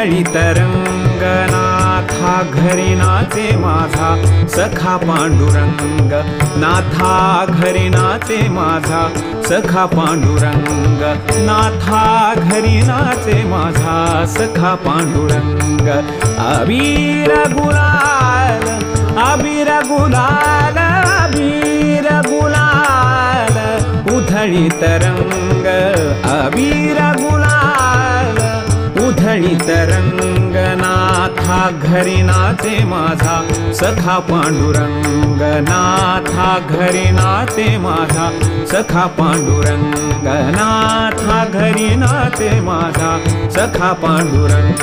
उधळीत रंगनाथा घरी नाचे माझा सखा पांडुरंग नाथा घरी नाचे माझा सखा पांडुरंग नाथा घरी नाचे माझा सखा पांडुरंग अबीर गुलाल अबीर गुलाल अबीर गुलाल उधळीत रंग अबीर गुलाल उधळीत रंग नाथा घरी नाचे माझा सखा पांडुरंग नाथा घरी नाचे माझा सखा पांडुरंग नाथा घरी नाचे माझा सखा पांडुरंग